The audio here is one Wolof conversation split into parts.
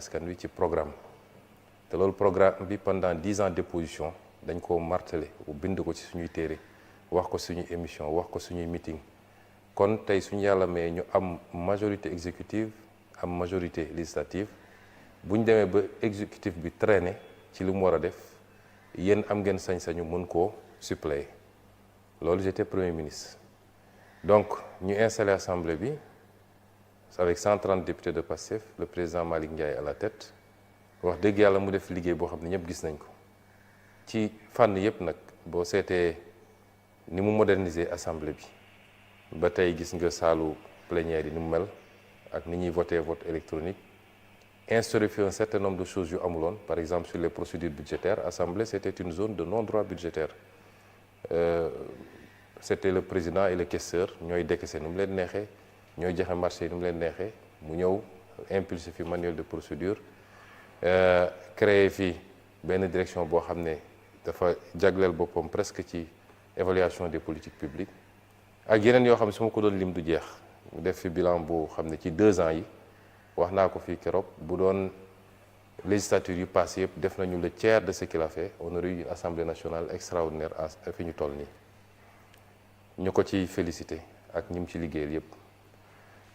askan wi ci programme te loolu programme bi pendant 10 ans d'opposition dañ ko martelé bind ko ci suñuy téere wax ko suñuy émission wax ko suñuy meeting kon tey suñu yàlla mais ñu am majorité exécutive am majorité législative bu ñu demee ba exécutif bi traîner ci li mu war a def yéen am ngeen sañ-sañu mën koo suppléer loolu j'étais premier ministre donc ñu installé assemblée bi avec 130 députés de Pastef le président Malick Ndiaye à la tête wax dëgg yàlla mu def liggéey boo xam ne ñëpp gis nañ ko ci fànn yëpp nag boo seetee ni mu moderniser assemblée bi ba tey gis nga saalu plénière yi ni mu mel ak ni ñuy voté vote électronique instauré fi un certain nombre de choses yu amuloon par exemple sur les procédures budgétaires assemblée c'était une zone de non-droit budgétaire c'était le président et le questeur ñooy décaissé nu mu leen neexee ñooy joxe marché yi nu mu leen neexee mu ñëw impulsé fi manuel de procédure créé fi benn direction boo xam ne dafa jagleel boppam presque ci évaluation des politiques publiques ak yeneen yoo xam ne su ma ko doon lim du jeex mu def fi bilan boo xam ne ci 2 ans yi wax naa ko fii keroog bu doon législature yu passé yëpp def nañu le tiers de ce qu'il a fait on aurait eu une assemblée nationale extraordinaire fi ñu toll nii ñu ko ci félicité ak ñi mu ci liggéeyal yëpp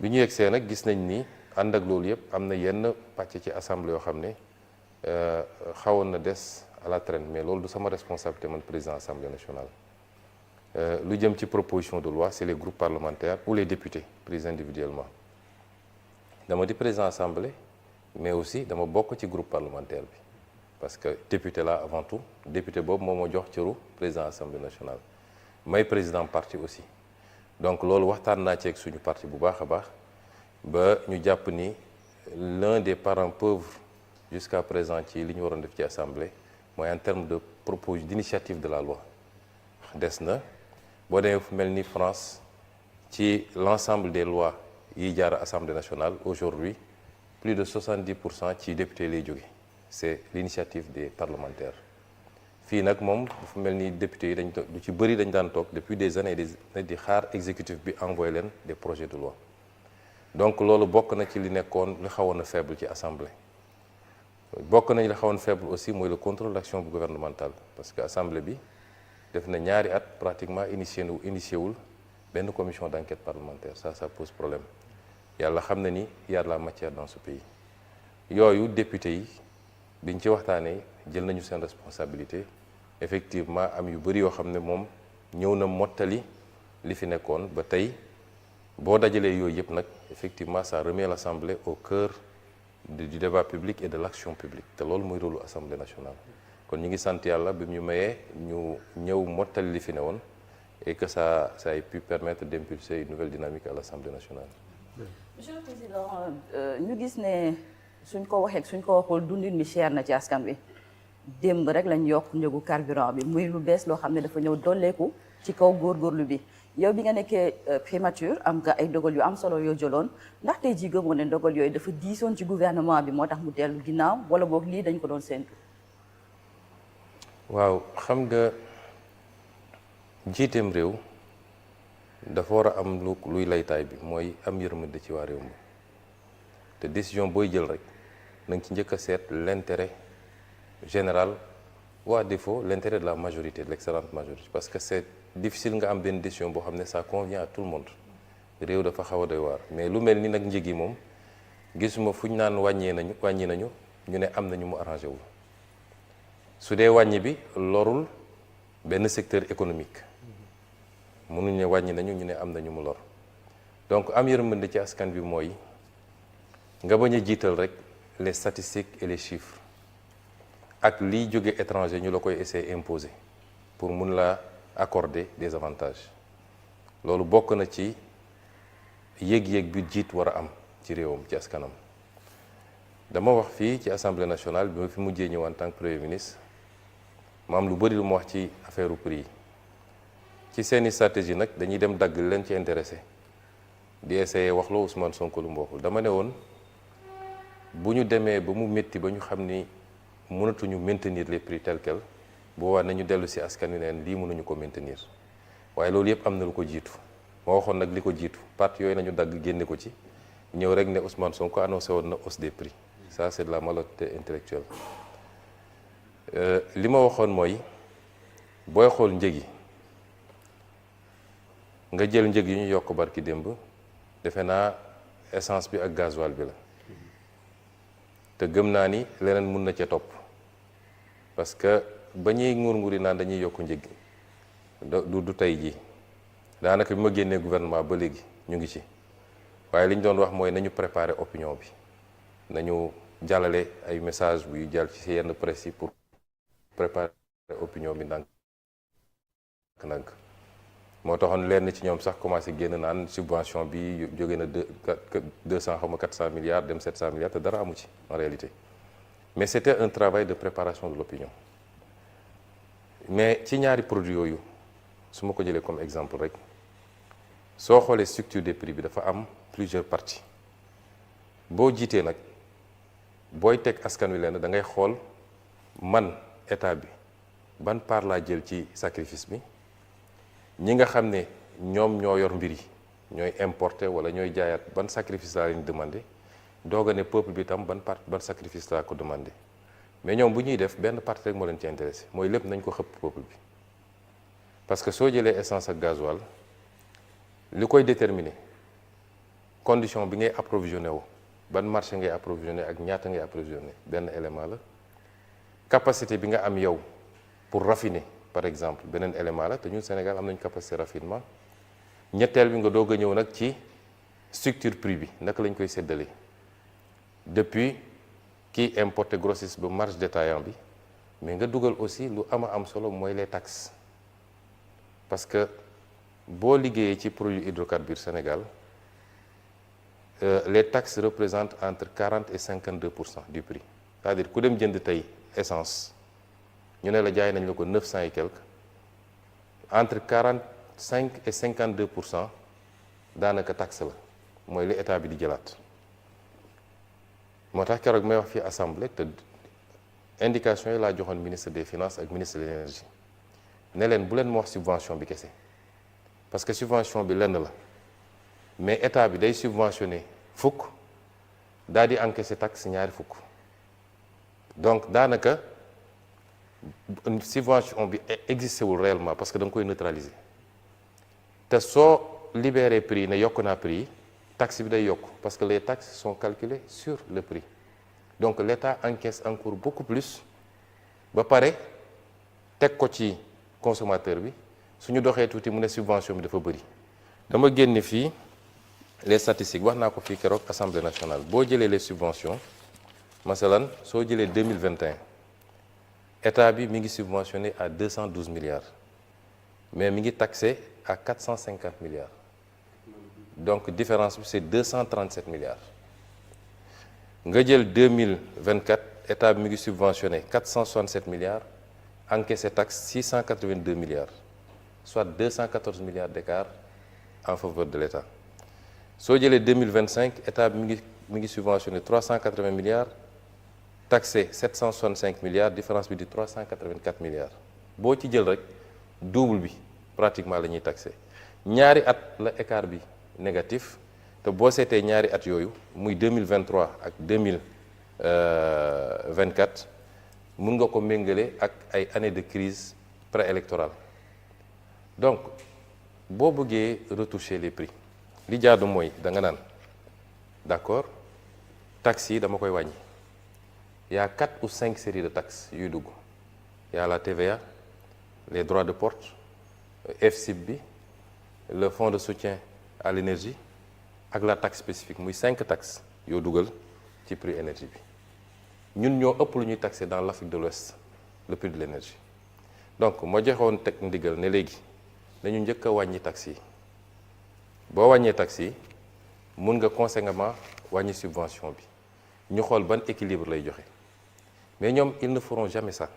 bi ñu yegsee nag gis nañ ni ànd ak loolu yëpp am na yenn pàcc ci assemblée yoo xam ne xawoon na des à la traîne mais loolu du sama responsabilité man président assemblée nationale lu jëm ci proposition de loi c'est les groupes parlementaires ou les députés pris individuellement dama di président assemblée mais aussi dama bokk ci groupe parlementaire bi parce que député là avant tout député boobu moo ma jox cëru président assemblée nationale may président parti aussi donc loolu waxtaan naa ci ak suñu parti bu baax a baax ba ñu jàpp ni l'un des parents pauvres jusqu'à présent ci li ñu waroon def ci assemblée mooy en termes de proposition d'initiative de la loi des na boo demee fu mel ni France ci l'ensemble des lois yi jaar assemblée nationale aujourd'hui plus de 70% ci député lay jóge c'est l'initiative des parlementaires fii nag moom dafa mel ni député yi dañ lu ci bëri dañ daan toog depuis des années di xaar exécutif bi envoyé leen des projets de loi donc loolu bokk na ci li nekkoon li xawoon a faible ci assemblée bokk nañ li xawoon faible aussi mooy le contrôle d'action gouvernementale parce que assemblée bi def na ñaari at pratiquement initié wul benn commission d'enquête parlementaire ça pose problème yàlla xam na ni y a de la matière dans ce pays yooyu député yi biñ ci waxtaanee jël nañu seen responsabilité effectivement am yu bëri yoo xam ne moom ñëw na mottali li fi nekkoon ba tey boo dajalee yooyu yëpp nag effectivement ça remet l'Assemblée au cœur du débat public et de l'action publique te loolu mooy rôle Assemblée nationale kon ñu ngi sant yàlla bi ñu mayee ñu ñëw mottali li fi ne woon et que ça ait pu permettre d'impulser une nouvelle dynamique à l'Assemblée nationale. Monsieur le Président ñu gis ne suñ ko waxee suñ ko waxul dundin mi cher na ci askan wi démb rek lañ yokk njëgu carburant bi muy lu bees loo xam ne dafa ñëw dolleeku ci kaw góorgóorlu bi yow bi nga nekkee primature am nga ay dogal yu am solo yoo jëloon ndax tey jii gëmoo ne dogal yooyu dafa diisoon ci gouvernement bi moo tax mu dellu ginnaaw wala boog lii dañ ko doon séntu. waaw xam nga jiiteem réew dafa war a am luy laytaay bi mooy am yërmande ci waa réew mi te décision booy jël rek na nga ci njëkk a seet l'intérêt général ou à défaut l'intérêt de la majorité de l'excellente majorité parce que c'est difficile nga am benn décision boo xam ne ça convient à tout le monde réew dafa xaw a doy waar mais lu mel ni nag njëg yi moom gisuma fu ñu naan wàññi nañu ñu ne am na ñu mu arrangé wul su dee wàññi bi lorul benn secteur économique mënuñ ne wàññi nañu ñu ne am na ñu mu lor donc am yërmande ci askan bi mooy nga bañ a jiital rek les statistiques et les chiffres ak liy jóge étranger ñu la koy essayer imposer pour mun la accorder des avantages loolu bokk na ci yëg-yëg bi jiit war a am ci réewam ci askanam dama wax fii ci assemblée nationale bi ma fi mujjee ñëw en tant que premier ministre ma am lu bëri lu ma wax ci affaire u prix yi ci seeni stratégie nag dañuy dem dagg leen ci intéressé di essayer wax loo Ousmane Sonko lu mu waxul dama ne woon bu ñu demee ba mu métti ba ñu xam ni mënatuñu maintenir les prix tels quels boobaa nañu dellu si askan wi neen lii mënuñu ko maintenir waaye loolu yëpp am na lu ko jiitu ma waxoon nag li ko jiitu parti yooyu nañu dagg génne ko ci ñëw rek ne Ousmane Sonko annoncé woon na hausse des prix ça c'est de la malhonnêteté intellectuelle. li ma waxoon mooy booy xool njëg yi nga jël njëg yi ñu yokk barki démb defe naa essence bi ak gasoil bi la te gëm naa ni leneen mun na ca topp parce que ba ñuy nguur-nguuri naan dañuy yokk njëg du tey jii daanaka bi ma génnee gouvernement ba léegi ñu ngi ci waaye li ñu doon wax mooy nañu préparer opinion bi nañu jàllale ay message buy jàll ci yenn presse yi pour préparer opinion bi ndànk moo taxoon lenn ci ñoom sax commencé génn naan subvention bi jóge na 200 xaw ma 400 milliards dem 700 milliards te dara amu ci en réalité mais c'était un travail de préparation de l'opinion mais ci ñaari produits yooyu su ma ko jëlee comme exemple rek soo xoolee structure des prix bi dafa am plusieurs parties boo jiitee nag booy teg askan wi leen da ngay xool man état bi ban part laa jël ci sacrifice bi ñi nga xam ne ñoom ñoo yor mbir yi ñooy importer wala ñooy jaayaat ban sacrifice laa leen demandé doog a ne peuple bi tam ban sacrifice laa ko demandé mais ñoom bu ñuy def benn partie rek moo leen ci intéressé mooy lépp nañ ko xëpp peuple bi parce que soo jëlee essence ak gasoil li koy déterminer condition bi ngay approvisionné wu ban marché ngay approvisionné ak ñaata ngay approvisionné benn élément la capacité bi nga am yow pour raffiner par exemple beneen élément la te ñun Sénégal am nañu capacité raffinement ñetteel bi nga doog a ñëw nag ci structure prix bi naka lañ koy séddalee depuis kii importé grossiste ba marge détaillant bi mais nga dugal aussi lu am solo mooy les taxes parce que boo liggéeyee ci produit hydrocarbures Sénégal les taxes représentent entre 40 et 52% du prix c'est-à-dire ku dem jënd tey essence ñu ne la jaay nañ la ko 900 et quelques entre 45 et 52% daanaka taxe la mooy li état bi di jëlaat moo tax keroog may wax fii assemblée te indication yi laa joxoon ministre des finances ak ministre de l'énergie ne leen bu leen ma wax subvention bi kese parce que subvention bi lenn la mais état bi day subventionné fukk daal di encaissé taxe ñaari fukk donc daanaka subvention bi existé wul réellement parce que da nga koy neutraliser te soo libéré prix yi ne yokk naa prix yi taxe bi day yokk parce que les taxes sont calculées sur le prix donc l'État encaisse encore beaucoup plus ba pare teg ko ci consommateur bi suñu doxee tuuti mu ne subvention bi dafa bëri dama génne fii les statistiques wax naa ko fii keroog Assemblée nationale boo jëlee les subventions masalan soo jëlee 2021 état bi mi ngi subventionné à 212 milliards mais mi ngi taxé à 450 milliards donc différence bi c'est 237 milliards nga jël 2024 état bi mi ngi subventionné 467 milliards encaissé taxe 682 milliards soit 214 milliards d'écart en faveur de l'État soo jëlee 2025 état bi mi ngi subventionné 380 milliards taxé 765 milliards différence bi di 384 milliards boo ci jël rek double bi pratiquement la ñuy taxé ñaari at la écart bi négatif te boo seetee ñaari at yooyu muy 2023 ak 2024 mun nga ko méngale ak ay années de crise préélectorale donc boo bëggee retoucher les prix li jaadu mooy da nga naan d'accord taxes yi dama koy wàññi y a 4 ou 5 séries de taxes yuy dugg y a la TVA les droits de porte FCIB bi le fonds de soutien à l'énergie ak la taxe spécifique muy 5 taxes yoo dugal ci prix énergie bi ñun ñoo ëpp lu ñuy taxé dans l'Afrique de l'Ouest le prix de l'énergie donc moo joxoon teg ndigal ne léegi dañu njëkk a wàññi taxes yi boo wàññee taxes yi mun nga conséquemment wàññi subvention bi ñu xool ban équilibre lay joxe mais ñoom ils ne feront jamais ça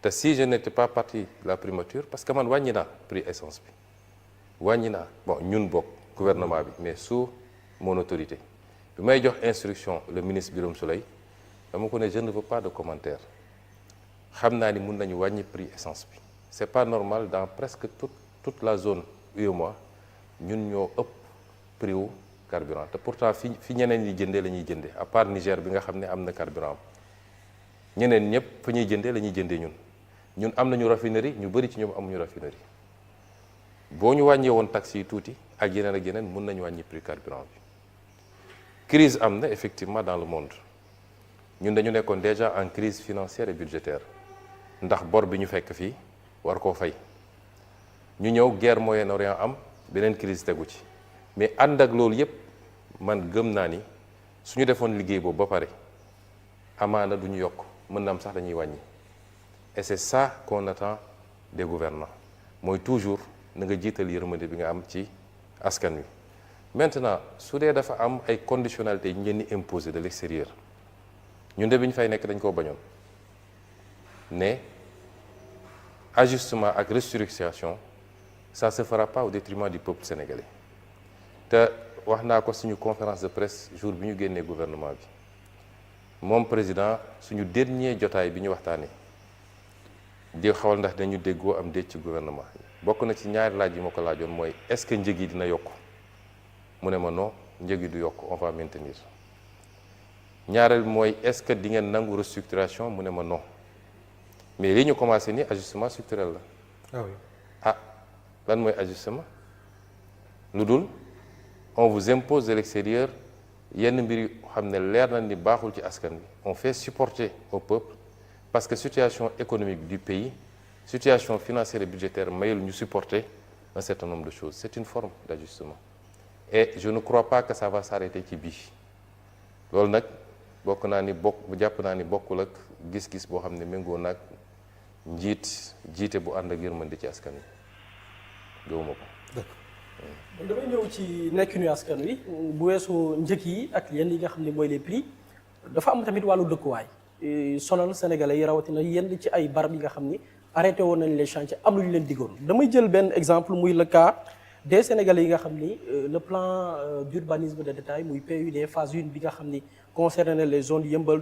te si je n'étais pas parti la primature parce que man wàññi naa prix essence bi wàññi naa bon ñun bokk gouvernement bi mais sous mon autorité bi may jox instruction le ministre Birame Souleye dama ko ne je ne veux pas de commentaire xam naa ni mun nañu wàññi prix essence bi c'est pas normal dans presque toute la zone UEMOA ñun ñoo ëpp prix wu carburant te pourtant fi ñeneen ñi jëndee la ñuy jëndee à part Niger bi nga xam ne am na carburant ñeneen ñëpp fa ñuy jëndee la ñuy jëndee ñun am nañu raffinerie ñu bëri ci ñoom amuñu raffinerie boo ñu wàññee woon taxes yi tuuti ak yeneen mun nañu wàññi prix carburant bi crise am na effectivement dans le monde ñun dañu nekkoon déjà en crise financière et budgétaire ndax bor bi ñu fekk fii war koo fay ñu ñëw guerre Moyen-Orient am beneen crise tegu ci mais ànd ak loolu yépp man gëm naa ni suñu defoon liggéey boobu ba pare amaana du ñu yokk mën na am sax dañuy wàññi et c'est ça qu'on attend des gouvernants mooy toujours na nga jiital yërmande bi nga am ci askan wi maintenant su dee dafa am ay conditionnalités yi ngeen di imposer de l'extérieur ñun de bi ñu fay nekk dañ koo bañoon ne ajustement ak restructuration ça se fera pas au détriment du peuple sénégalais te wax naa ko suñu conférence de presse jour bi ñu génnee gouvernement bi moom président suñu dernier jotaay bi ñu waxtaanee di xawal ndax dañu déggoo am déet ci gouvernement bokk na ci ñaari laaj yi ma ko laajoon mooy est-ce que njëg yi dina yokk mu ne ma non njëg yi du yokk on va maintenir ñaareel mooy est-ce que di ngeen nangu restructuration mu ne ma non mais li ñu commencé ni ajustement structurel la. ah oui ah lan mooy ajustement lu dul on vous impose de l'extérieur yenn mbir yu xam ne leer na ni baaxul ci askan bi on fait supporter au peuple parce que situation économique du pays situation financière et budgétaire mayul ñu supporter un certain nombre de choses c'est une forme d'ajustement et je ne crois pas que ça va s'arrêter ci bii loolu nag jàpp naa ni bokkul ak gis-gis boo xam ne méngoo nag jiite bu ànd ak yërmande ci askan wi gëwuma ko. d'accord damay ñëw ci nekkinu askan wi bu weesoo njëkk yi ak yenn yi nga xam ne mooy les prix dafa am tamit wàllu dëkkuwaay sonal sénégalais yi rawatina yenn ci ay barab yi nga xam ni arrêté woon nañ les chantiers am lu ñu leen diggoon damay jël benn exemple muy le cas des sénégalais yi nga xam ni le plan d'urbanisme de détail muy PUD phase 1 bi nga xam ni concerné les zones yëmbal